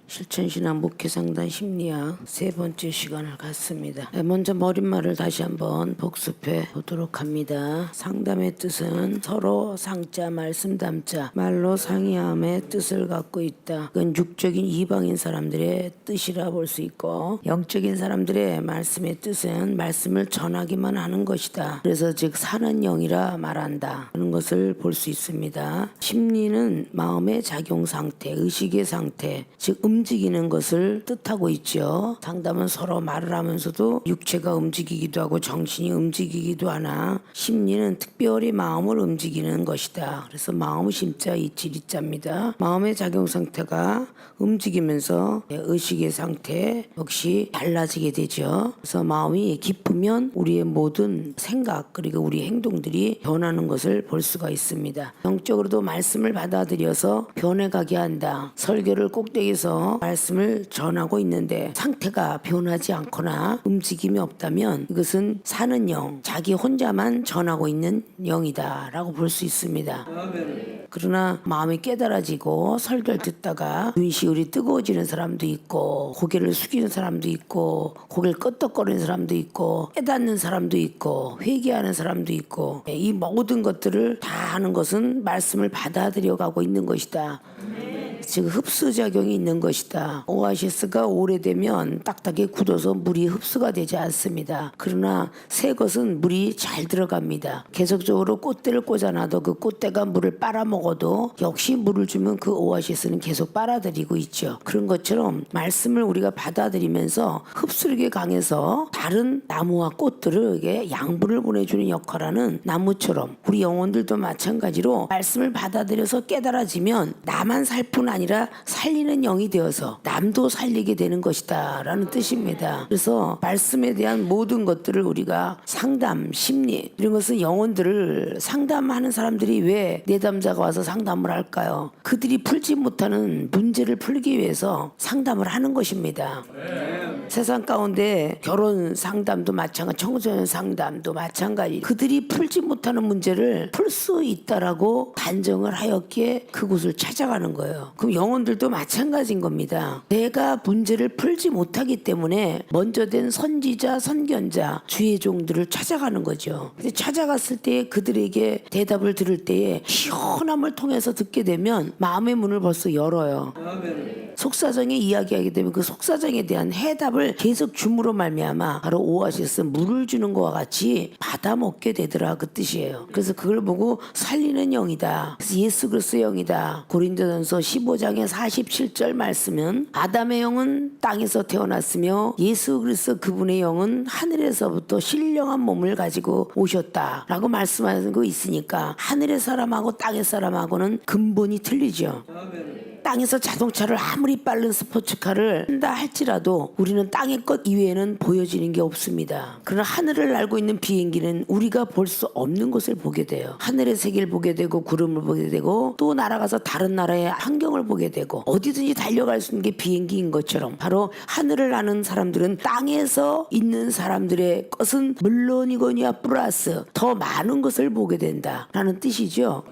실천신앙 목회상담 심리학 세 번째 시간을 갖습니다. 먼저 머릿말을 다시 한번 복습해 보도록 합니다. 상담의 뜻은 서로 상자 말씀 담자 말로 상이함의 뜻을 갖고 있다. 그건 육적인 이방인 사람들의 뜻이라 볼 수 있고, 영적인 사람들의 말씀의 뜻은 말씀을 전하기만 하는 것이다. 그래서 즉 사는 영이라 말한다 하는 것을 볼 수 있습니다. 심리는 마음의 작용 상태, 의식의 상태, 즉 움직이는 것을 뜻하고 있죠. 상담은 서로 말을 하면서도 육체가 움직이기도 하고 정신이 움직이기도 하나, 심리는 특별히 마음을 움직이는 것이다. 그래서 마음 심자 이치리자입니다. 마음의 작용 상태가 움직이면서 의식의 상태 역시 달라지게 되죠. 그래서 마음이 기쁘면 우리의 모든 생각 그리고 우리 행동들이 변하는 것을 볼 수가 있습니다. 영적으로도 말씀을 받아들여서 변해가게 한다. 설교를 꼭대기에서 말씀을 전하고 있는데 상태가 변하지 않거나 움직임이 없다면 이것은 사는 영, 자기 혼자만 전하고 있는 영이다 라고 볼 수 있습니다. 그러나 마음이 깨달아지고 설교를 듣다가 눈시울이 뜨거워지는 사람도 있고, 고개를 숙이는 사람도 있고, 고개를 끄덕거리는 사람도 있고, 깨닫는 사람도 있고, 회개하는 사람도 있고, 이 모든 것들을 다 하는 것은 말씀을 받아들여 가고 있는 것이다. 즉 흡수작용이 있는 것이다. 오아시스가 오래되면 딱딱이 굳어서 물이 흡수가 되지 않습니다. 그러나 새 것은 물이 잘 들어갑니다. 계속적으로 꽃대를 꽂아놔도 그 꽃대가 물을 빨아먹어도 역시 물을 주면 그 오아시스는 계속 빨아들이고 있죠. 그런 것처럼 말씀을 우리가 받아들이면서 흡수력이 강해서 다른 나무와 꽃들에게 양분을 보내주는 역할하는 나무처럼 우리 영혼들도 마찬가지로 말씀을 받아들여서 깨달아지면 나만 살 뿐 아니라 살리는 영이 되어서 남도 살리게 되는 것이다 라는 뜻입니다. 그래서 말씀에 대한 모든 것들을 우리가 상담, 심리 이런 것은 영혼들을 상담하는 사람들이 왜 내담자가 와서 상담을 할까요? 그들이 풀지 못하는 문제를 풀기 위해서 상담을 하는 것입니다. 세상 가운데 결혼 상담도 마찬가지, 청소년 상담도 마찬가지, 그들이 풀지 못하는 문제를 풀 수 있다라고 단정을 하였기에 그곳을 찾아가는 거예요. 그럼 영혼들도 마찬가지인 겁니다. 내가 문제를 풀지 못하기 때문에 먼저 된 선지자, 선견자, 주의 종들을 찾아가는 거죠. 근데 찾아갔을 때 그들에게 대답을 들을 때에 시원함을 통해서 듣게 되면 마음의 문을 벌써 열어요. 속사정에 이야기하게 되면 그 속사정에 대한 해답을 계속 줌으로 말미암아 바로 오아시스 물을 주는 것과 같이 받아먹게 되더라 그 뜻이에요. 그래서 그걸 보고 살리는 영이다. 그래서 예수 그리스도의 영이다. 고린도전서 15장의 47절 말씀은 아담의 영은 땅에서 태어났으며 예수 그리스도 그분의 영은 하늘에서부터 신령한 몸을 가지고 오셨다라고 말씀하는 거 있으니까 하늘의 사람하고 땅의 사람하고는 근본이 틀리죠. 땅에서 자동차를 아무리 빠른 스포츠카를 한다 할지라도 우리는 땅의 것 이외에는 보여지는 게 없습니다. 그러나 하늘을 날고 있는 비행기는 우리가 볼 수 없는 것을 보게 돼요. 하늘의 세계를 보게 되고 구름을 보게 되고 또 날아가서 다른 나라의 환경을 보게 되고 어디든지 달려갈 수 있는 게 비행기인 것처럼 바로 하늘을 나는 사람들은 땅에서 있는 사람들의 것은 물론이거니와 플러스 더 많은 것을 보게 된다라는 뜻이죠.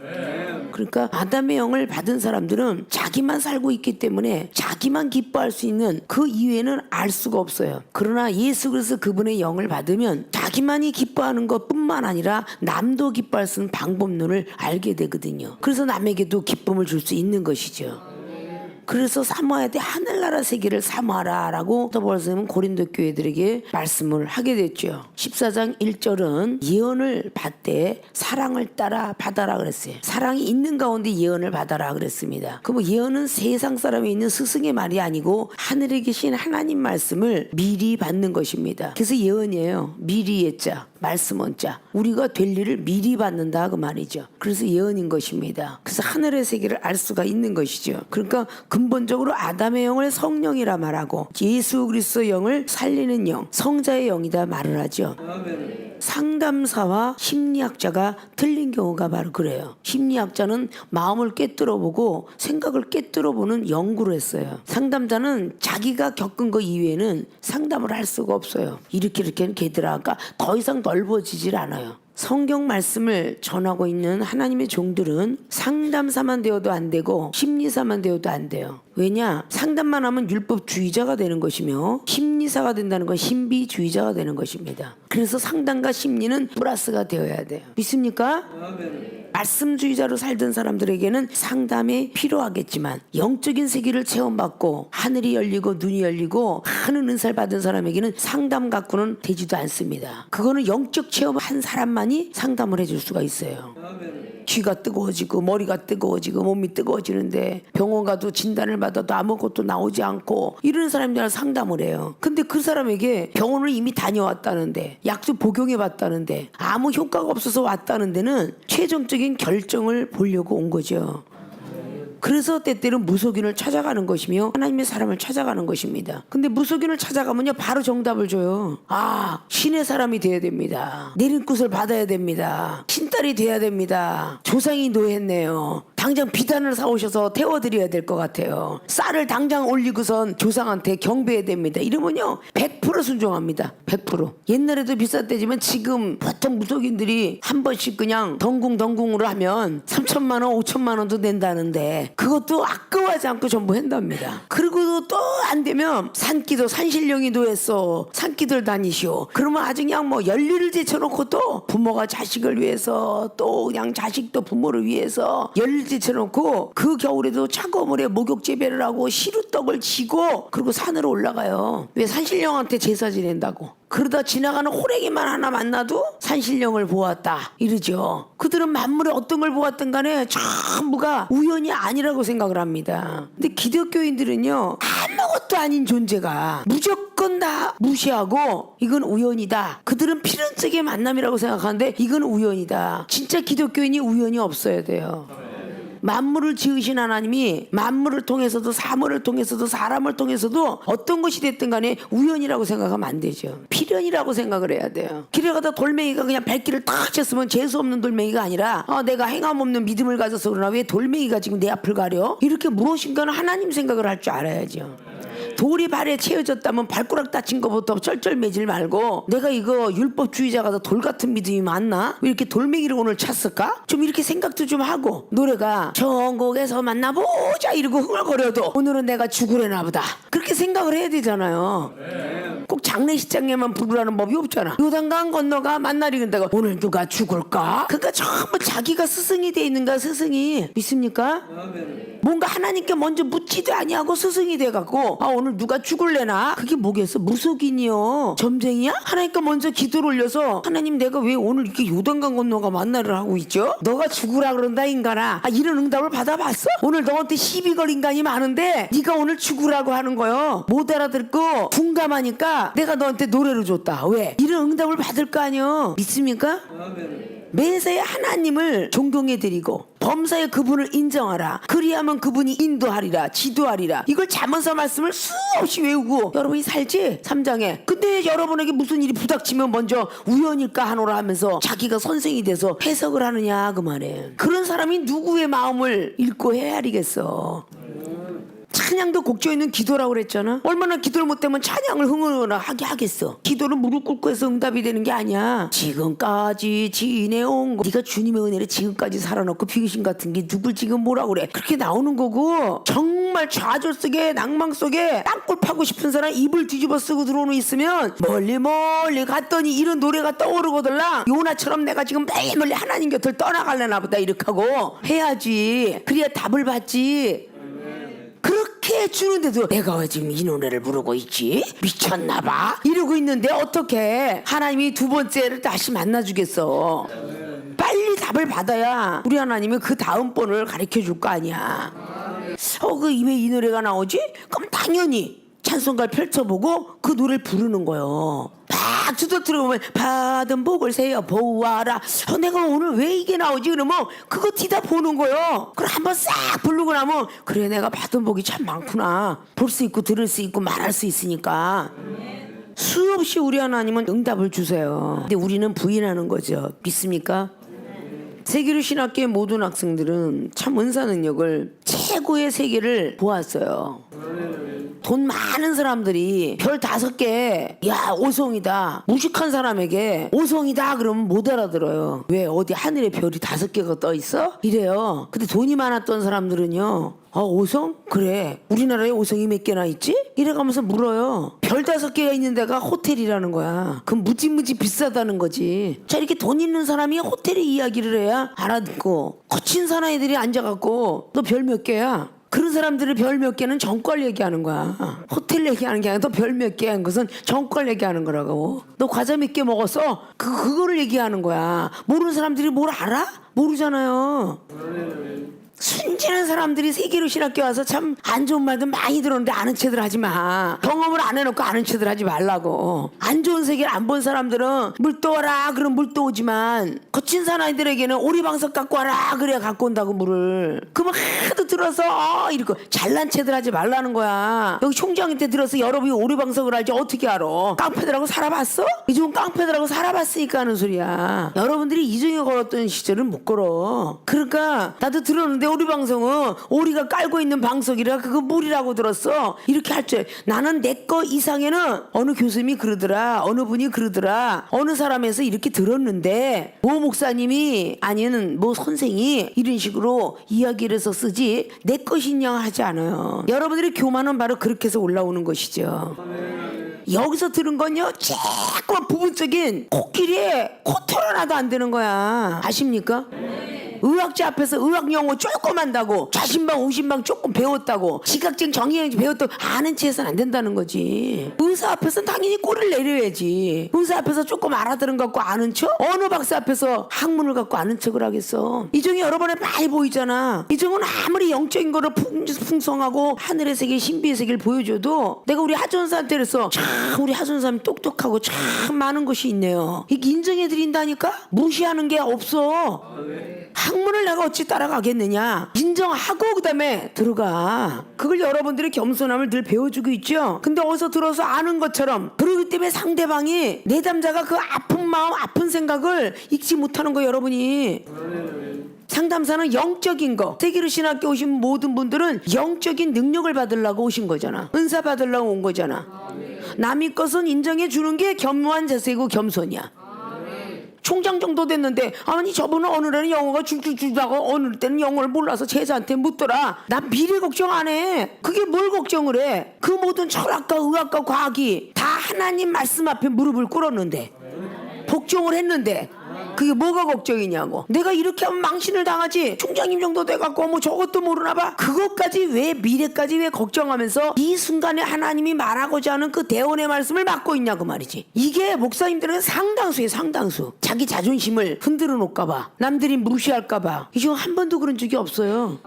그러니까 아담의 영을 받은 사람들은 자기만 살고 있기 때문에 자기만 기뻐할 수 있는 그 이외에는 알 수가 없어요. 그러나 예수 그리스도 그분의 영을 받으면 자기만이 기뻐하는 것뿐만 아니라 남도 기뻐할 수 있는 방법론을 알게 되거든요. 그래서 남에게도 기쁨을 줄 수 있는 것이죠. 그래서 사모해야 돼. 하늘나라 세계를 사모하라 라고 더벌스는 고린도 교회들에게 말씀을 하게 됐죠. 14장 1절은 예언을 받되 사랑을 따라 받아라 그랬어요. 사랑이 있는 가운데 예언을 받아라 그랬습니다. 그럼 예언은 세상 사람이 있는 스승의 말이 아니고 하늘에 계신 하나님 말씀을 미리 받는 것입니다. 그래서 예언이에요. 미리 예자 말씀 원자, 우리가 될 일을 미리 받는다 그 말이죠. 그래서 예언인 것입니다. 그래서 하늘의 세계를 알 수가 있는 것이죠. 그러니까 근본적으로 아담의 영을 성령이라 말하고 예수 그리스도의 영을 살리는 영, 성자의 영이다 말을 하죠. 상담사와 심리학자가 틀린 경우가 바로 그래요. 심리학자는 마음을 꿰뚫어보고 생각을 꿰뚫어보는 연구를 했어요. 상담자는 자기가 겪은 거 이외에는 상담을 할 수가 없어요. 이렇게는 걔들아가 더 이상 넓어지질 않아요. 성경 말씀을 전하고 있는 하나님의 종들은 상담사만 되어도 안 되고 심리사만 되어도 안 돼요. 왜냐? 상담만 하면 율법주의자가 되는 것이며 심리사가 된다는 건 신비주의자가 되는 것입니다. 그래서 상담과 심리는 플러스가 되어야 돼요. 믿습니까? 아멘. 말씀주의자로 살던 사람들에게는 상담이 필요하겠지만 영적인 세계를 체험받고 하늘이 열리고 눈이 열리고 하는 은사를 받은 사람에게는 상담 갖고는 되지도 않습니다. 그거는 영적 체험한 사람만이 상담을 해줄 수가 있어요. 귀가 뜨거워지고 머리가 뜨거워지고 몸이 뜨거워지는데 병원 가도 진단을 받아도 아무것도 나오지 않고 이런 사람들은 상담을 해요. 근데 그 사람에게 병원을 이미 다녀왔다는데 약도 복용해 봤다는데 아무 효과가 없어서 왔다는 데는 최종적인 결정을 보려고 온 거죠. 그래서 때때로 무속인을 찾아가는 것이며 하나님의 사람을 찾아가는 것입니다. 근데 무속인을 찾아가면요 바로 정답을 줘요. 아, 신의 사람이 돼야 됩니다. 내린꽃을 받아야 됩니다. 신딸이 돼야 됩니다. 조상이 노했네요. 당장 비단을 사오셔서 태워드려야 될 것 같아요. 쌀을 당장 올리고선 조상한테 경배해야 됩니다. 이러면요 100% 순종합니다. 100%. 옛날에도 비쌌대지만 지금 보통 무속인들이 한 번씩 그냥 덩궁덩궁으로 하면 3천만 원 5천만 원도 낸다는데 그것도 아까워하지 않고 전부 한답니다. 그리고 또 안 되면 산기도 산신령이 노했어. 산기들 다니시오. 그러면 아주 그냥 뭐 열리를 제쳐놓고 또 부모가 자식을 위해서 또 그냥 자식도 부모를 위해서 열리를 제쳐놓고 그 겨울에도 차가운 물에 목욕 재배를 하고 시루떡을 지고 그리고 산으로 올라가요. 왜? 산신령한테 제사 지낸다고. 그러다 지나가는 호랭이만 하나 만나도 산신령을 보았다 이러죠. 그들은 만물에 어떤 걸 보았든 간에 전부가 우연이 아니라고 생각을 합니다. 근데 기독교인들은요 아무것도 아닌 존재가 무조건 다 무시하고 이건 우연이다. 그들은 필연적인 만남이라고 생각하는데 이건 우연이다. 진짜 기독교인이 우연이 없어야 돼요. 만물을 지으신 하나님이 만물을 통해서도 사물을 통해서도 사람을 통해서도 어떤 것이 됐든 간에 우연이라고 생각하면 안 되죠. 필연이라고 생각을 해야 돼요. 길에 가다 돌멩이가 그냥 발길을 탁 쳤으면 재수없는 돌멩이가 아니라 내가 행함 없는 믿음을 가져서 그러나 왜 돌멩이가 지금 내 앞을 가려? 이렇게 무엇인가는 하나님 생각을 할 줄 알아야죠. 돌이 발에 채워졌다면 발가락 다친 것부터 쩔쩔매질 말고 내가 이거 율법주의자가 돌 같은 믿음이 맞나? 왜 이렇게 돌멩이를 오늘 찼을까? 좀 이렇게 생각도 좀 하고 노래가 천국에서 만나보자 이러고 흥얼거려도 오늘은 내가 죽으려나 보다 그렇게 생각을 해야 되잖아요. 꼭 장례식장에만 부르라는 법이 없잖아. 요단강 건너가 만나리 근다고 오늘 누가 죽을까? 그러니까 전부 자기가 스승이 돼 있는가. 스승이 믿습니까? 뭔가 하나님께 먼저 묻지도 아니하고 스승이 돼갖고 오늘 누가 죽을래나? 그게 뭐겠어? 무속인이요? 점쟁이야? 하나님께 먼저 기도를 올려서 하나님 내가 왜 오늘 이렇게 요단강 건너가 만나를 하고 있죠? 너가 죽으라 그런다 인간아. 이런 응답을 받아봤어? 오늘 너한테 시비 걸 인간이 많은데 네가 오늘 죽으라고 하는 거요. 못 알아듣고 둔감하니까 내가 너한테 노래를 줬다. 왜? 이런 응답을 받을 거 아니요. 믿습니까? 매사에 하나님을 존경해드리고 범사에 그분을 인정하라. 그리하면 그분이 인도하리라 지도하리라. 이걸 잠언서 말씀을 수없이 외우고 여러분이 살지 3장에. 근데 여러분에게 무슨 일이 부닥치면 먼저 우연일까 하노라 하면서 자기가 선생이 돼서 해석을 하느냐 그 말이에요. 그런 사람이 누구의 마음을 읽고 헤아리겠어. 찬양도 곡조 있는 기도라고 그랬잖아. 얼마나 기도를 못하면 찬양을 흥얼흥얼하게 하겠어. 기도는 무릎 꿇고 해서 응답이 되는 게 아니야. 지금까지 지내온 거 네가 주님의 은혜를 지금까지 살아놓고 비귀신 같은 게 누굴 지금 뭐라 그래. 그렇게 나오는 거고 정말 좌절 속에 낭망 속에 땅굴 파고 싶은 사람 입을 뒤집어 쓰고 들어오는 있으면 멀리 갔더니 이런 노래가 떠오르거들라. 요나처럼 내가 지금 멀리 하나님 곁을 떠나갈래나 보다 이렇게 하고 해야지. 그래야 답을 받지. 그렇게 주는데도 내가 왜 지금 이 노래를 부르고 있지? 미쳤나봐? 이러고 있는데 어떻게 하나님이 두 번째를 다시 만나주겠어? 빨리 답을 받아야 우리 하나님이 그 다음 번을 가르쳐 줄 거 아니야. 왜 이 노래가 나오지? 그럼 당연히 찬송가를 펼쳐보고 그 노래를 부르는 거예요. 막 두드러보면 받은 복을 세어 보아라. 내가 오늘 왜 이게 나오지? 그러면 그거 뒤다 보는 거예요. 그럼 한번 싹 부르고 나면 그래 내가 받은 복이 참 많구나. 볼 수 있고 들을 수 있고 말할 수 있으니까. 수없이 우리 하나님은 응답을 주세요. 근데 우리는 부인하는 거죠. 믿습니까? 세계로 신학교의 모든 학생들은 참 은사 능력을 최고의 세계를 보았어요. 돈 많은 사람들이 별 5개, 야, 5성이다. 무식한 사람에게 5성이다 그러면 못 알아들어요. 왜? 어디 하늘에 별이 5개가 떠 있어? 이래요. 근데 돈이 많았던 사람들은요, 5성? 그래. 우리나라에 5성이 몇 개나 있지? 이래가면서 물어요. 별 5개가 있는 데가 호텔이라는 거야. 그럼 무지무지 비싸다는 거지. 자, 이렇게 돈 있는 사람이 호텔의 이야기를 해야 알아듣고, 거친 사나이들이 앉아갖고 너 별 몇 개야? 그런 사람들의 별 몇 개는 정권 얘기하는 거야. 호텔 얘기하는 게 아니라 너 별 몇 개 한 것은 정권 얘기하는 거라고. 너 과자 몇 개 먹었어? 그거를 얘기하는 거야. 모르는 사람들이 뭘 알아? 모르잖아요. 순진한 사람들이 세계로 신학교 와서 참 안 좋은 말도 많이 들었는데 아는 체들 하지 마. 경험을 안 해놓고 아는 체들 하지 말라고. 안 좋은 세계를 안 본 사람들은 물 떠와라 그럼 물 떠오지만, 거친 사나이들에게는 오리방석 갖고 와라 그래야 갖고 온다고 물을. 그러면 하도 들어서 이러고 잘난 체들 하지 말라는 거야. 여기 총장한테 들어서 여러분이 오리방석을 알지 어떻게 알아? 깡패들하고 살아봤어? 이종은 깡패들하고 살아봤으니까 하는 소리야. 여러분들이 이종이 걸었던 시절은 못 걸어. 그러니까 나도 들었는데 오리방송은 오리가 깔고 있는 방석이라 그거 물이라고 들었어. 이렇게 할 줄. 나는 내 거 이상에는 어느 교수님이 그러더라, 어느 분이 그러더라, 어느 사람에서 이렇게 들었는데 모 목사님이 아니는 모 선생이 이런 식으로 이야기를 해서 쓰지 내 것이냐 하지 않아요. 여러분들이 교만은 바로 그렇게 해서 올라오는 것이죠. 여기서 들은 건요, 자꾸만 부분적인 코끼리에 코털 하나도 안 되는 거야. 아십니까? 의학자 앞에서 의학 용어 조금 한다고, 자신방 우신방 조금 배웠다고, 지각증 정의행 배웠다고 아는 체해서는 안 된다는 거지. 의사 앞에서는 당연히 꼴을 내려야지. 의사 앞에서 조금 알아들은 것 갖고 아는 척? 어느 박사 앞에서 학문을 갖고 아는 척을 하겠어? 이종이 여러 번에 많이 보이잖아. 이종은 아무리 영적인 거를 풍성하고 하늘의 세계 신비의 세계를 보여줘도, 내가 우리 하전사한테 그래서 참 우리 하전사님 똑똑하고 참 많은 것이 있네요. 이게 인정해 드린다니까? 무시하는 게 없어. 학문을 내가 어찌 따라가겠느냐. 인정하고 그 다음에 들어가. 그걸 여러분들이 겸손함을 늘 배워주고 있죠. 근데 어디서 들어서 아는 것처럼, 그러기 때문에 상대방이 내담자가 그 아픈 마음 아픈 생각을 읽지 못하는 거. 여러분이 상담사는 영적인 거, 세계로 신학교 오신 모든 분들은 영적인 능력을 받으려고 오신 거잖아. 은사 받으려고 온 거잖아. 남의 것은 인정해 주는 게 겸허한 자세이고 겸손이야. 총장 정도 됐는데, 아니 저분은 어느 날은 영어가 줄줄줄하고 어느 때는 영어를 몰라서 제자한테 묻더라. 난 미래 걱정 안 해. 그게 뭘 걱정을 해? 그 모든 철학과 의학과 과학이 다 하나님 말씀 앞에 무릎을 꿇었는데, 복종을 했는데, 그게 뭐가 걱정이냐고. 내가 이렇게 하면 망신을 당하지. 총장님 정도 돼갖고 뭐 저것도 모르나 봐. 그것까지 왜, 미래까지 왜 걱정하면서 이 순간에 하나님이 말하고자 하는 그 대원의 말씀을 맡고 있냐고 말이지. 이게 목사님들은 상당수예요. 상당수. 자기 자존심을 흔들어 놓을까봐, 남들이 무시할까봐. 이 중 한 번도 그런 적이 없어요.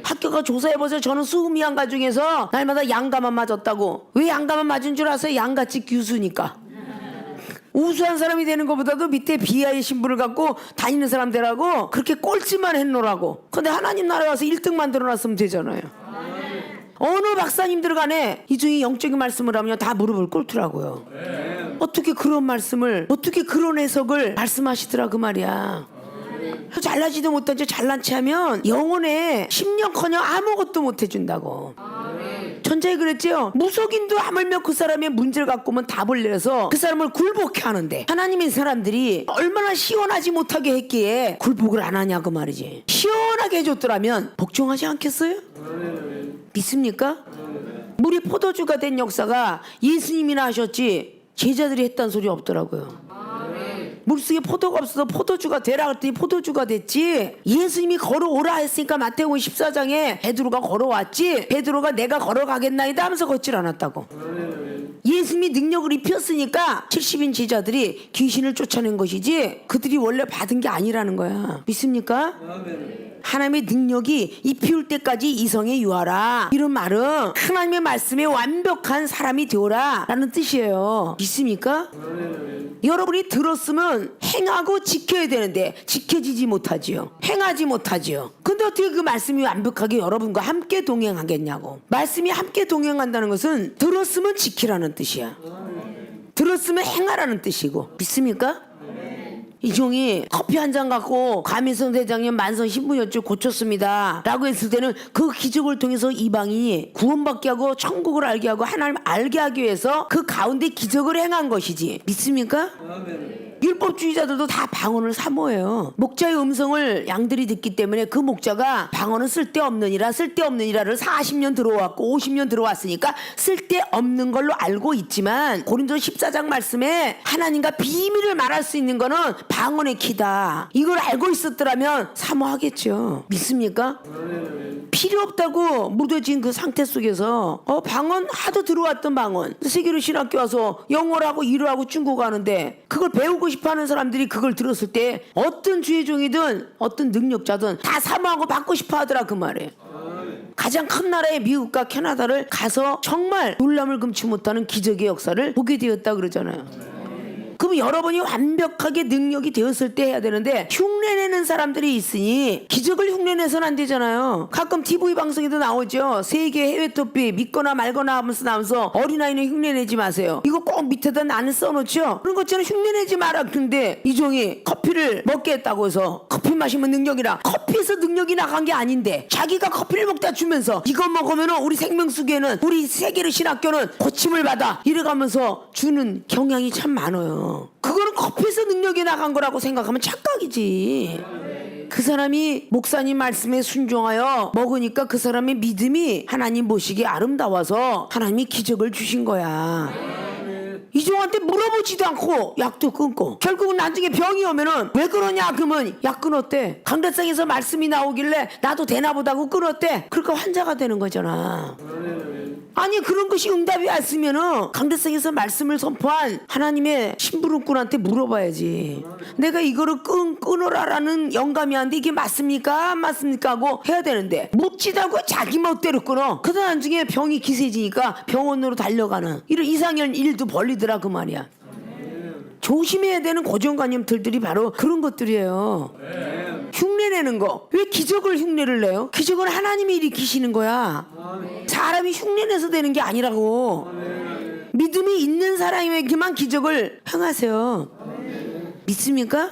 학교가 조사해보세요. 저는 20명 중에서 날마다 양가만 맞았다고. 왜 양가만 맞은 줄 아세요? 양같이 교수니까. 우수한 사람이 되는 것보다도 밑에 비하의 신분을 갖고 다니는 사람 되라고 그렇게 꼴찌만 해놓으라고. 근데 하나님 나라에 와서 1등 만들어놨으면 되잖아요. 어느 박사님들 간에 이중이 영적인 말씀을 하면 다 무릎을 꿇더라고요. 어떻게 그런 말씀을, 어떻게 그런 해석을 말씀하시더라 그 말이야. 잘나지도 못한 채 잘난 체 하면 영혼에 10년커녕 아무것도 못 해준다고. 전자에 그랬죠. 무속인도 하물며 그 사람의 문제를 갖고 오면 답을 내서 그 사람을 굴복해 하는데, 하나님의 사람들이 얼마나 시원하지 못하게 했기에 굴복을 안 하냐고 말이지. 시원하게 해줬더라면 복종하지 않겠어요? 믿습니까? 물이 포도주가 된 역사가 예수님이나 하셨지 제자들이 했다는 소리 없더라고요. 물속에 포도가 없어서 포도주가 되라 그랬더니 포도주가 됐지. 예수님이 걸어오라 했으니까 마태복음 14장에 베드로가 걸어왔지, 베드로가 내가 걸어가겠나이다 하면서 걷질 않았다고. 예수님이 능력을 입혔으니까 70인 제자들이 귀신을 쫓아낸 것이지 그들이 원래 받은 게 아니라는 거야. 믿습니까? 하나님의 능력이 입히울 때까지 이성에 유하라. 이런 말은 하나님의 말씀에 완벽한 사람이 되어라 라는 뜻이에요. 믿습니까? 여러분이 들었으면 행하고 지켜야 되는데 지켜지지 못하지요. 행하지 못하지요. 근데 어떻게 그 말씀이 완벽하게 여러분과 함께 동행하겠냐고. 말씀이 함께 동행한다는 것은 들었으면 지키라는 뜻이야. 들었으면 행하라는 뜻이고. 믿습니까? 이종이 커피 한 잔 갖고 과민성 대장염 만성 신부혈증 고쳤습니다 라고 했을 때는 그 기적을 통해서 이방인이 구원받게 하고 천국을 알게 하고 하나님 알게 하기 위해서 그 가운데 기적을 행한 것이지. 믿습니까? 율법주의자들도 다 방언을 사모해요. 목자의 음성을 양들이 듣기 때문에 그 목자가 방언은 쓸데없느니라 쓸데없느니라를 40년 들어왔고 50년 들어왔으니까 쓸데없는 걸로 알고 있지만 고린도 14장 말씀에 하나님과 비밀을 말할 수 있는 거는 방언의 키다. 이걸 알고 있었더라면 사모하겠죠. 믿습니까? 필요 없다고 무뎌진 그 상태 속에서 방언 하도 들어왔던 방언 세계로 신학교 와서 영어를 하고 일을 하고 중국어 하는데 그걸 배우고 싶어하는 사람들이 그걸 들었을 때 어떤 주의종이든 어떤 능력자든 다 사모하고 받고 싶어 하더라 그 말이에요. 가장 큰 나라의 미국과 캐나다를 가서 정말 놀람을 금치 못하는 기적의 역사를 보게 되었다 그러잖아요. 그럼 여러분이 완벽하게 능력이 되었을 때 해야 되는데 흉내내는 사람들이 있으니 기적을 흉내내서는 안 되잖아요. 가끔 TV 방송에도 나오죠. 세계 해외 토픽 믿거나 말거나 하면서 어린아이는 흉내내지 마세요. 이거 꼭 밑에다 나는 써놓죠. 그런 것처럼 흉내내지 마라. 근데 이종이 커피를 먹게 했다고 해서 커피 마시면 능력이라 커피에서 능력이 나간 게 아닌데 자기가 커피를 먹다 주면서 이거 먹으면 우리 생명수계는 우리 세계의 신학교는 고침을 받아 이래가면서 주는 경향이 참 많아요. 그거는 커피에서 능력이 나간 거라고 생각하면 착각이지. 그 사람이 목사님 말씀에 순종하여 먹으니까 그 사람의 믿음이 하나님 보시기에 아름다워서 하나님이 기적을 주신 거야. 이종한테 물어보지도 않고 약도 끊고 결국은 나중에 병이 오면은 왜 그러냐 그러면 약 끊었대. 강대상에서 말씀이 나오길래 나도 되나보다 하고 끊었대. 그러니까 환자가 되는 거잖아. 아니 그런 것이 응답이 왔으면은 강대상에서 말씀을 선포한 하나님의 심부름꾼한테 물어봐야지. 내가 이거를 끊어라라는 영감이 왔는데 이게 맞습니까 안 맞습니까 하고 해야 되는데 묻지도 않고 자기 멋대로 끊어. 그러다 나중에 병이 기세지니까 병원으로 달려가는 이런 이상한 일도 벌리더라 그 말이야. 조심해야 되는 고정관념들이 바로 그런 것들이에요. 흉내내는 거. 왜 기적을 흉내를 내요? 기적은 하나님이 일으키시는 거야. 사람이 흉내내서 되는 게 아니라고. 믿음이 있는 사람에게만 기적을 행하세요. 믿습니까?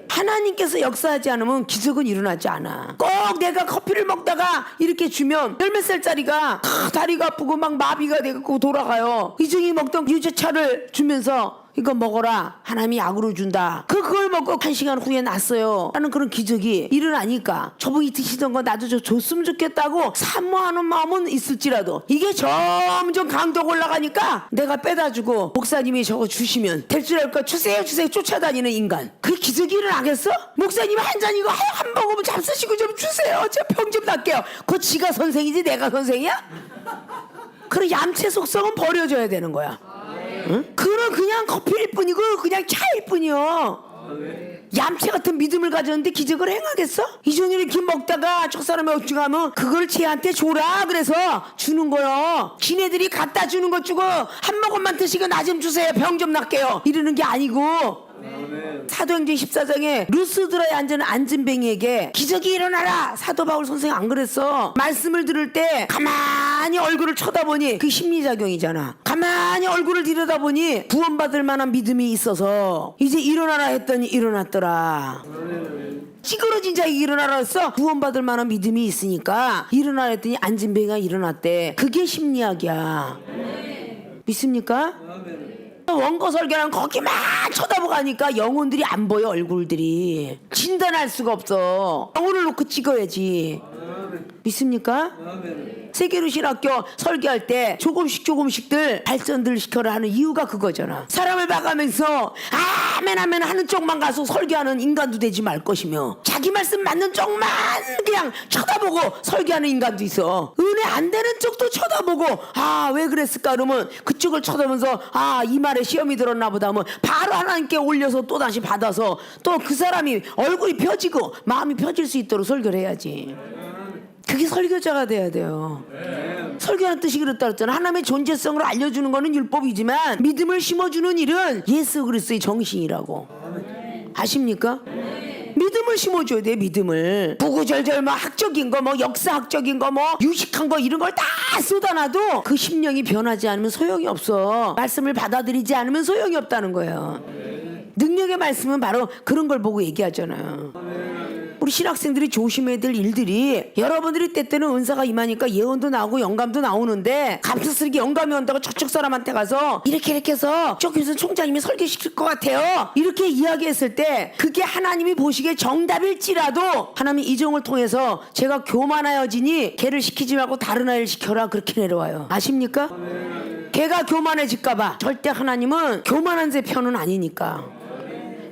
하나님께서 역사하지 않으면 기적은 일어나지 않아. 꼭 내가 커피를 먹다가 이렇게 주면 열 몇 살짜리가 다리가 아프고 막 마비가 돼갖고 돌아가요. 이종이 먹던 유자차를 주면서 이거 먹어라. 하나님이 약으로 준다. 그걸 먹고 1시간 후에 났어요. 라는 그런 기적이 일어나니까 저분이 드시던 거 나도 좀 줬으면 좋겠다고 사모하는 마음은 있을지라도 이게 점점 강도가 올라가니까 내가 빼다 주고 목사님이 저거 주시면 될 줄 알까 주세요 쫓아다니는 인간. 그 기적이 일어나겠어? 목사님이 한 잔 이거 한 모금은 잡수시고 좀 주세요. 제가 병 좀 낫게요. 그거 지가 선생이지 내가 선생이야? 그런 얌체 속성은 버려줘야 되는 거야. 응? 그건 그냥 커피일 뿐이고 그냥 차일 뿐이요. 얌체 같은 믿음을 가졌는데 기적을 행하겠어? 이종이 이렇게 먹다가 저 사람이 어찌가면 그걸 쟤한테 줘라 그래서 주는 거요. 지네들이 갖다 주는 것 주고 한 모금만 드시고 나 좀 주세요 병 좀 낫게요 이러는 게 아니고 사도행전 14장에 루스드라에 앉은 안진뱅이에게 기적이 일어나라. 사도 바울 선생이 안 그랬어. 말씀을 들을 때 가만히 얼굴을 쳐다보니 그 심리작용이잖아. 가만히 얼굴을 들여다보니 구원받을 만한 믿음이 있어서 이제 일어나라 했더니 일어났더라. 찌그러진 자에게 일어나라 했어. 구원받을 만한 믿음이 있으니까 일어나라 했더니 안진뱅이가 일어났대. 그게 심리학이야. 믿습니까? 원고 설교는 거기만 쳐다보고 가니까 영혼들이 안 보여. 얼굴들이 진단할 수가 없어. 영혼을 놓고 찍어야지. 믿습니까? 세계로 신학교 설교할 때 조금씩들 발전들 시켜라 하는 이유가 그거잖아. 사람을 봐가면서 아멘 아멘 하는 쪽만 가서 설교하는 인간도 되지 말 것이며 자기 말씀 맞는 쪽만 그냥 쳐다보고 설교하는 인간도 있어. 은혜 안 되는 쪽도 쳐다보고 왜 그랬을까 그러면 그쪽을 쳐다보면서 이 말에 시험이 들었나 보다 하면 바로 하나님께 올려서 또 다시 받아서 또 그 사람이 얼굴이 펴지고 마음이 펴질 수 있도록 설교를 해야지. 그게 설교자가 돼야 돼요. 설교하는 뜻이 그렇다 그랬잖아. 하나님의 존재성을 알려주는 거는 율법이지만 믿음을 심어주는 일은 예수 그리스도의 정신이라고. 아십니까? 믿음을 심어줘야 돼. 믿음을 구구절절 뭐 학적인 거 뭐 역사학적인 거 뭐 유식한 거 이런 걸 다 쏟아놔도 그 심령이 변하지 않으면 소용이 없어. 말씀을 받아들이지 않으면 소용이 없다는 거예요. 능력의 말씀은 바로 그런 걸 보고 얘기하잖아요. 우리 신학생들이 조심해야 될 일들이, 여러분들이 때때는 은사가 임하니까 예언도 나오고 영감도 나오는데 갑작스럽게 영감이 온다고 저쪽 사람한테 가서 이렇게 해서 저기서 총장님이 설계시킬 것 같아요, 이렇게 이야기했을 때 그게 하나님이 보시기에 정답일지라도 하나님이 이종을 통해서 제가 교만하여지니 걔를 시키지 말고 다른 아이를 시켜라, 그렇게 내려와요. 아십니까? 걔가 교만해질까봐. 절대 하나님은 교만한 제 편은 아니니까.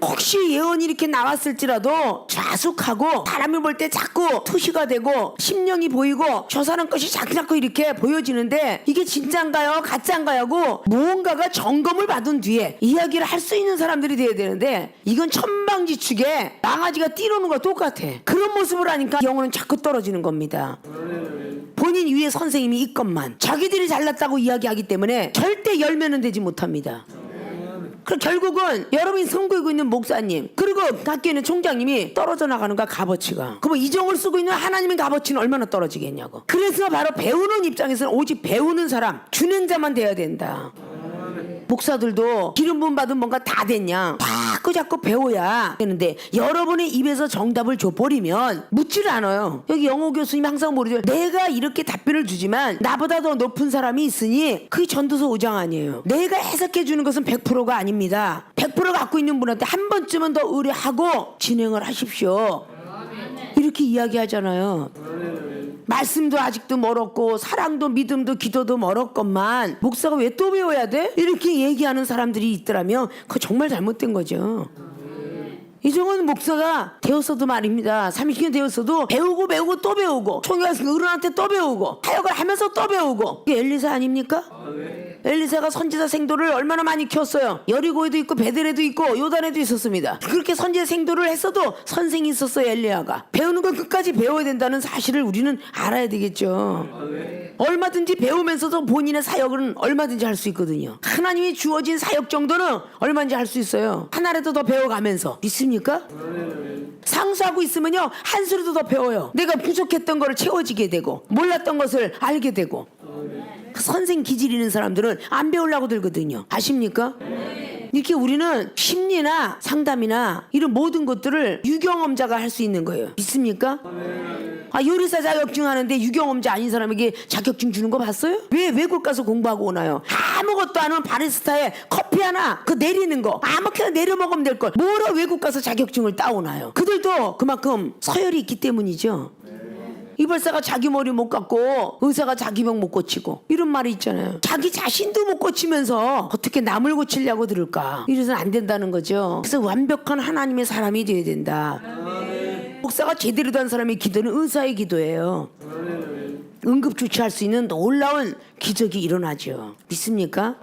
혹시 예언이 이렇게 나왔을지라도 좌숙하고 사람이 볼 때 자꾸 투시가 되고 심령이 보이고 저 사람 것이 자꾸 이렇게 보여지는데 이게 진짜인가요 가짜인가요 하고 무언가가 점검을 받은 뒤에 이야기를 할 수 있는 사람들이 돼야 되는데, 이건 천방지축에 망아지가 뛰노는 거와 똑같아. 그런 모습을 하니까 영혼은 자꾸 떨어지는 겁니다. 본인 위에 선생님이 있건만 자기들이 잘났다고 이야기하기 때문에 절대 열매는 되지 못합니다. 그럼 결국은 여러분이 선교하고 있는 목사님 그리고 학교에 있는 총장님이 떨어져 나가는 거야, 값어치가. 그럼 이종을 쓰고 있는 하나님의 값어치는 얼마나 떨어지겠냐고. 그래서 바로 배우는 입장에서는 오직 배우는 사람, 주는 자만 돼야 된다. 목사들도 기름 부음 받은 뭔가 다 됐냐, 자꾸 배워야 되는데 여러분의 입에서 정답을 줘버리면 묻지를 않아요. 여기 영어 교수님이 항상 모르죠. 내가 이렇게 답변을 주지만 나보다 더 높은 사람이 있으니 그게 전도서 5장 아니에요. 내가 해석해 주는 것은 100%가 아닙니다. 100% 갖고 있는 분한테 한 번쯤은 더 의뢰하고 진행을 하십시오, 이렇게 이야기하잖아요. 말씀도 아직도 멀었고 사랑도 믿음도 기도도 멀었건만 목사가 왜 또 배워야 돼? 이렇게 얘기하는 사람들이 있더라면 그거 정말 잘못된 거죠. 이종은 목사가 되었어도 말입니다. 30년 되었어도 배우고 또 배우고, 총회에서 어른한테 또 배우고, 타역을 하면서 또 배우고. 이게 엘리사 아닙니까? 엘리사가 선지자 생도를 얼마나 많이 키웠어요. 여리고에도 있고 베델에도 있고 요단에도 있었습니다. 그렇게 선지자 생도를 했어도 선생이 있었어요, 엘리야가. 배우는 건 끝까지 배워야 된다는 사실을 우리는 알아야 되겠죠. 얼마든지 배우면서도 본인의 사역은 얼마든지 할 수 있거든요. 하나님이 주어진 사역 정도는 얼마든지 할 수 있어요. 하나라도 더 배워가면서. 믿습니까? 상수하고 있으면요 한 수라도 더 배워요. 내가 부족했던 거를 채워지게 되고 몰랐던 것을 알게 되고. 선생 기질 있는 사람들은 안 배우려고 들거든요. 아십니까? 이렇게 우리는 심리나 상담이나 이런 모든 것들을 유경험자가 할 수 있는 거예요. 믿습니까? 요리사 자격증 하는데 유경험자 아닌 사람에게 자격증 주는 거 봤어요? 왜 외국 가서 공부하고 오나요? 아무것도 안 하는 바리스타에 커피 하나 그 내리는 거 아무렇게나 내려 먹으면 될 걸 뭐로 외국 가서 자격증을 따오나요? 그들도 그만큼 서열이 있기 때문이죠. 이발사가 자기 머리 못 깎고 의사가 자기 병 못 고치고, 이런 말이 있잖아요. 자기 자신도 못 고치면서 어떻게 남을 고치려고 들을까? 이래서는 안 된다는 거죠. 그래서 완벽한 하나님의 사람이 돼야 된다. 목사가 제대로 된 사람의 기도는 의사의 기도예요. 응급조치할 수 있는 놀라운 기적이 일어나죠. 믿습니까?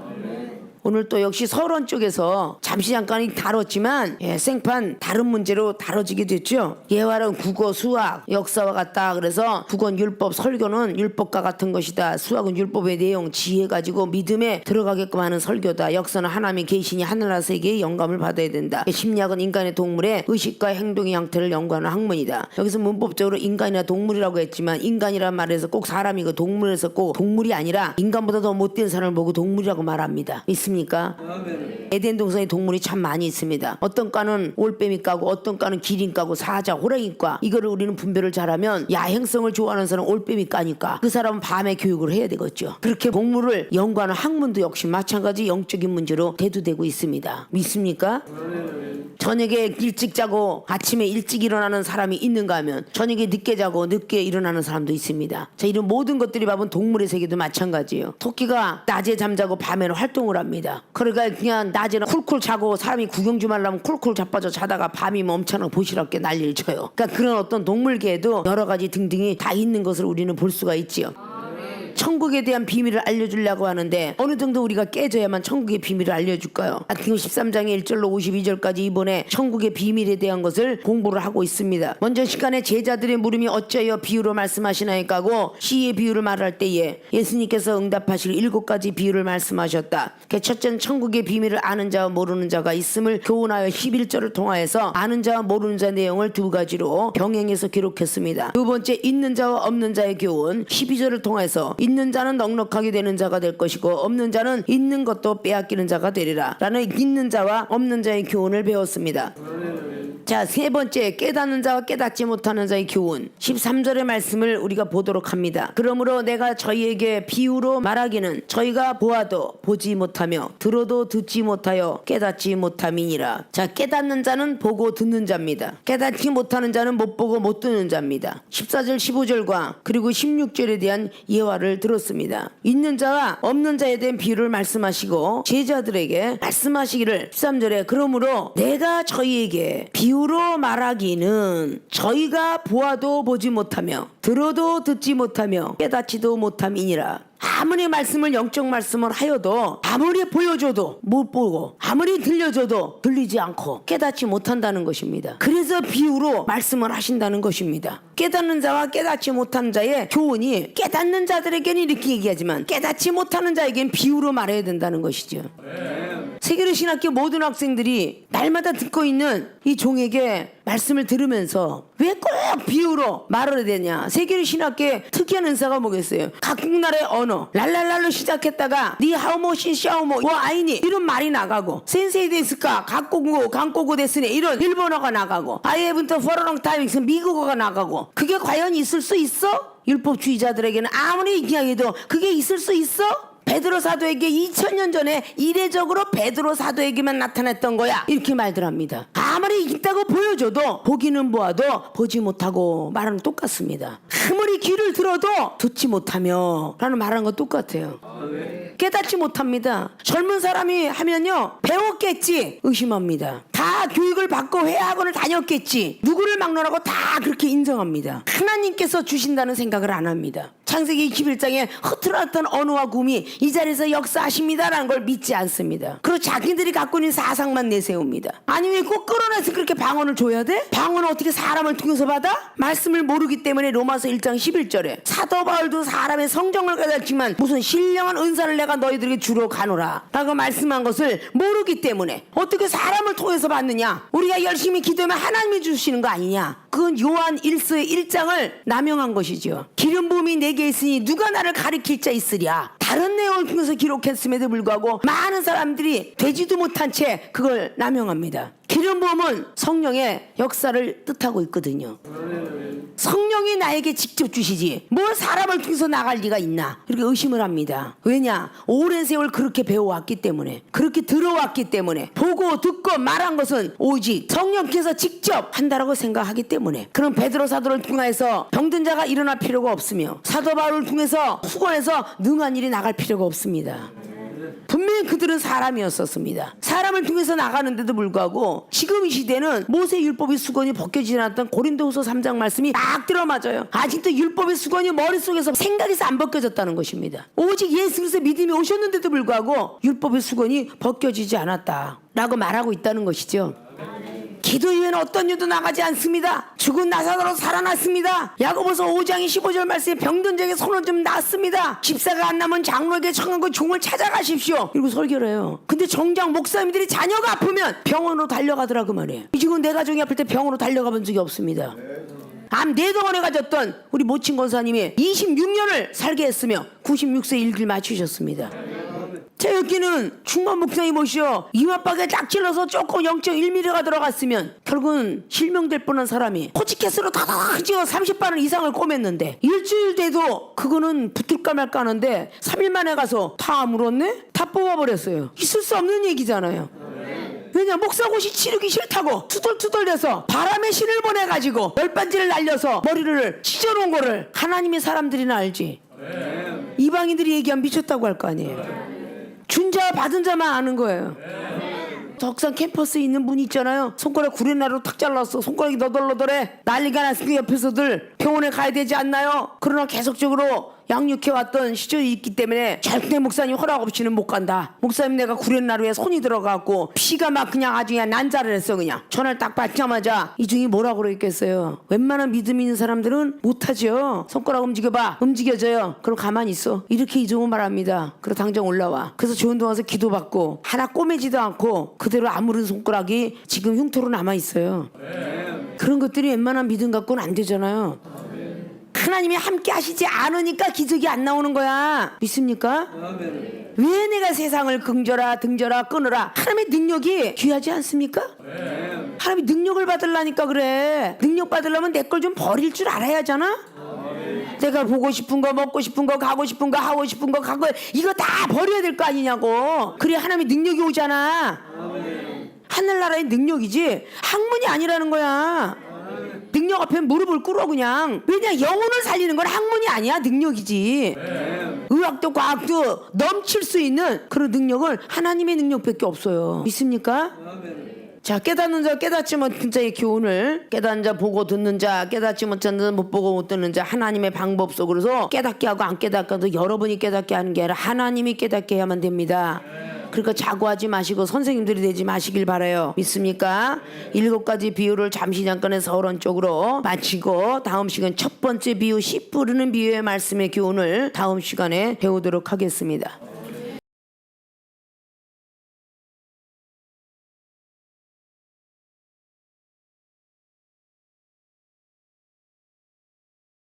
오늘 또 역시 서론 쪽에서 잠시 잠깐 다뤘지만 생판 다른 문제로 다뤄지게 됐죠. 예화는 국어, 수학, 역사와 같다. 그래서 국어는 율법, 설교는 율법과 같은 것이다. 수학은 율법의 내용, 지혜 가지고 믿음에 들어가게끔 하는 설교다. 역사는 하나님의 계시니 하늘나라 세계의 영감을 받아야 된다. 심리학은 인간의 동물의 의식과 행동의 형태를 연구하는 학문이다. 여기서 문법적으로 인간이나 동물이라고 했지만 인간이란 말에서 꼭 사람이고 동물에서 꼭 동물이 아니라 인간보다 더 못된 사람을 보고 동물이라고 말합니다. 있습니까? 에덴 동산에 동물이 참 많이 있습니다. 어떤 과는 올빼미 과고 어떤 과는 기린 과고 사자, 호랑이 과. 이거를 우리는 분별을 잘하면 야행성을 좋아하는 사람은 올빼미 과니까 그 사람은 밤에 교육을 해야 되겠죠. 그렇게 동물을 연구하는 학문도 역시 마찬가지 영적인 문제로 대두되고 있습니다. 믿습니까? 저녁에 일찍 자고 아침에 일찍 일어나는 사람이 있는가 하면 저녁에 늦게 자고 늦게 일어나는 사람도 있습니다. 자, 이런 모든 것들이 봐본 동물의 세계도 마찬가지예요. 토끼가 낮에 잠자고 밤에는 활동을 합니다. 그러니까 그냥 낮에는 쿨쿨 자고 사람이 구경 좀 하려면 쿨쿨 자빠져 자다가 밤이면 엄청나게 보시럽게 난리를 쳐요. 그러니까 그런 어떤 동물계에도 여러 가지 등등이 다 있는 것을 우리는 볼 수가 있지요. 천국에 대한 비밀을 알려주려고 하는데 어느 정도 우리가 깨져야만 천국의 비밀을 알려줄까요? 마태복음 13장의 1절로 52절까지 이번에 천국의 비밀에 대한 것을 공부를 하고 있습니다. 먼저 시간에 제자들의 물음이 어찌하여 비유로 말씀하시나이까 하고 시의 비유를 말할 때에 예수님께서 응답하실 7가지 비유를 말씀하셨다. 그 첫째는 천국의 비밀을 아는 자와 모르는 자가 있음을 교훈하여 11절을 통하여서 아는 자와 모르는 자 내용을 2가지로 병행해서 기록했습니다. 두 번째 있는 자와 없는 자의 교훈 12절을 통해서 있는 자는 넉넉하게 되는 자가 될 것이고 없는 자는 있는 것도 빼앗기는 자가 되리라 라는 있는 자와 없는 자의 교훈을 배웠습니다. 자, 세 번째, 깨닫는 자와 깨닫지 못하는 자의 교훈. 13절의 말씀을 우리가 보도록 합니다. 그러므로 내가 저희에게 비유로 말하기는 저희가 보아도 보지 못하며 들어도 듣지 못하여 깨닫지 못함이니라. 자, 깨닫는 자는 보고 듣는 자입니다. 깨닫지 못하는 자는 못 보고 못 듣는 자입니다. 14절 15절과 그리고 16절에 대한 예화를 들었습니다. 있는 자와 없는 자에 대한 비유를 말씀하시고 제자들에게 말씀하시기를 13절에 그러므로 내가 저희에게 비유로 말하기는 저희가 보아도 보지 못하며 들어도 듣지 못하며 깨닫지도 못함이니라. 아무리 말씀을 영적 말씀을 하여도 아무리 보여줘도 못 보고 아무리 들려줘도 들리지 않고 깨닫지 못한다는 것입니다. 그래서 비유로 말씀을 하신다는 것입니다. 깨닫는 자와 깨닫지 못하는 자의 교훈이 깨닫는 자들에게는 이렇게 얘기하지만 깨닫지 못하는 자에게는 비유로 말해야 된다는 것이죠. 세계로 신학교 모든 학생들이 날마다 듣고 있는 이 종에게 말씀을 들으면서 왜 꼭 비유로 말을 해야 되냐. 세계로 신학교의 특이한 은사가 뭐겠어요. 각국 나라의 언어 랄랄랄로 시작했다가 니 하우모 신샤우모 뭐 아이니 이런 말이 나가고 센세이 데스까 각국어 강국어 데스네 이런 일본어가 나가고 아이에분터 포러롱 타임스 미국어가 나가고 그게 과연 있을 수 있어? 율법주의자들에게는 아무리 얘기해도 그게 있을 수 있어? 베드로 사도에게 2000년 전에 이례적으로 베드로 사도에게만 나타났던 거야 이렇게 말들 합니다. 아무리 있다고 보여줘도 보기는 보아도 보지 못하고 말하는 똑같습니다. 아무리 귀를 들어도 듣지 못하며 라는 말하는 건 똑같아요. 깨닫지 못합니다. 젊은 사람이 하면요 배웠겠지 의심합니다. 다 교육을 받고 회화학원을 다녔겠지 누구를 막론하고 다 그렇게 인정합니다. 하나님께서 주신다는 생각을 안 합니다. 창세기 21장에 흐트러졌던 언어와 구음이 이 자리에서 역사하십니다라는 걸 믿지 않습니다. 그리고 자기들이 갖고 있는 사상만 내세웁니다. 아니 왜 꼭 끌어내서 그렇게 방언을 줘야 돼? 방언을 어떻게 사람을 통해서 받아? 말씀을 모르기 때문에 로마서 1장 11절에 사도 바울도 사람의 성정을 깨닫지만 무슨 신령한 은사를 내가 너희들에게 주러 가노라 라고 말씀한 것을 모르기 때문에 어떻게 사람을 통해서 받느냐. 우리가 열심히 기도하면 하나님이 주시는 거 아니냐. 그건 요한 1서의 1장을 남용한 것이죠. 기름 부음이 내게 있으니 누가 나를 가리킬 자 있으랴. 다른 내용을 통해서 기록했음에도 불구하고 많은 사람들이 되지도 못한 채 그걸 남용합니다. 기름 부음은 성령의 역사를 뜻하고 있거든요. 성령이 나에게 직접 주시지 뭘 사람을 통해서 나갈 리가 있나 이렇게 의심을 합니다. 왜냐? 오랜 세월 그렇게 배워왔기 때문에 그렇게 들어왔기 때문에 보고 듣고 말한 것은 오직 성령께서 직접 한다라고 생각하기 때문에 그럼 베드로 사도를 통해서 병든 자가 일어날 필요가 없으며 사도 바울을 통해서 수건에서 능한 일이 나갈 필요가 없습니다. 분명히 그들은 사람이었었습니다. 사람을 통해서 나가는데도 불구하고 지금 이 시대는 모세 율법의 수건이 벗겨지지 않았던 고린도후서 3장 말씀이 딱 들어맞아요. 아직도 율법의 수건이 머릿속에서 생각에서 안 벗겨졌다는 것입니다. 오직 예수 그리스도의 믿음이 오셨는데도 불구하고 율법의 수건이 벗겨지지 않았다라고 말하고 있다는 것이죠. 기도 이외에는 어떤 일도 나가지 않습니다. 죽은 나사로로 살아났습니다. 야고보서 5장 15절 말씀에 병든 자에게 손을 좀 놨습니다. 집사가 안 남은 장로에게 청하고 종을 찾아가십시오. 이러고 설교를 해요. 근데 정작 목사님들이 자녀가 아프면 병원으로 달려가더라고 말이에요. 지금 내 가족이 아플 때 병원으로 달려가 본 적이 없습니다. 암 뇌동원에 가졌던 우리 모친 권사님이 26년을 살게 했으며 96세 일기를 마치셨습니다. 자, 여기는 충만 목사님 모시어 이마박에 딱 찔러서 조금 0.1mm가 들어갔으면 결국은 실명될 뻔한 사람이 코치캐스로 다다닥 찍어 30바늘 이상을 꼬맸는데 일주일 돼도 그거는 붙을까 말까 하는데 3일 만에 가서 다 물었네? 다 뽑아버렸어요. 있을 수 없는 얘기잖아요. 왜냐? 목사고시 치르기 싫다고 투덜투덜대서 바람의 신을 보내가지고 열반지를 날려서 머리를 찢어놓은 거를 하나님의 사람들이나 알지. 이방인들이 얘기하면 미쳤다고 할 거 아니에요. 준 자와 받은 자만 아는 거예요. 덕산 캠퍼스에 있는 분 있잖아요. 손가락 구레나루로 탁 잘랐어. 손가락이 너덜너덜해. 난리가 났으니까 옆에서들 병원에 가야 되지 않나요? 그러나 계속적으로 양육해왔던 시절이 있기 때문에 절대 목사님 허락 없이는 못 간다. 목사님 내가 구레나루에 손이 들어가고 피가 막 그냥 아주 그냥 난자를 했어. 그냥 전화를 딱 받자마자 이중이 뭐라고 그러겠어요. 웬만한 믿음 있는 사람들은 못하죠. 손가락 움직여봐. 움직여져요. 그럼 가만히 있어. 이렇게 이중은 말합니다. 그리고 당장 올라와. 그래서 좋은 데 와서 기도받고 하나 꼬매지도 않고 그대로 아무런 손가락이 지금 흉터로 남아있어요. 그런 것들이 웬만한 믿음 갖고는 안 되잖아요. 하나님이 함께 하시지 않으니까 기적이 안 나오는 거야. 믿습니까? 왜 내가 세상을 긍져라 등져라 끊어라? 하나님의 능력이 귀하지 않습니까? 하나님이 능력을 받으려니까 그래. 능력 받으려면 내 걸 좀 버릴 줄 알아야 하잖아. 내가 보고 싶은 거, 먹고 싶은 거, 가고 싶은 거, 하고 싶은 거, 가고 이거 다 버려야 될 거 아니냐고. 그래 하나님의 능력이 오잖아. 하늘나라의 능력이지 학문이 아니라는 거야. 능력 앞에 무릎을 꿇어 그냥. 왜냐 영혼을 살리는 건 학문이 아니야. 능력이지. 의학도 과학도 넘칠 수 있는 그런 능력을 하나님의 능력밖에 없어요. 믿습니까? 자, 깨닫는 자 깨닫지 못한 자의 교훈을, 깨닫는 자 보고 듣는 자, 깨닫지 못한 자 못 보고 못 듣는 자, 하나님의 방법 속으로서 깨닫게 하고 안 깨닫게 하도 여러분이 깨닫게 하는 게 아니라 하나님이 깨닫게 해야만 됩니다. 그러니까 자고하지 마시고 선생님들이 되지 마시길 바라요. 믿습니까? 7가지 비유를 잠시 잠깐의 서론적으로 마치고 다음 시간 첫 번째 비유 씨 뿌리는 비유의 말씀의 교훈을 다음 시간에 배우도록 하겠습니다.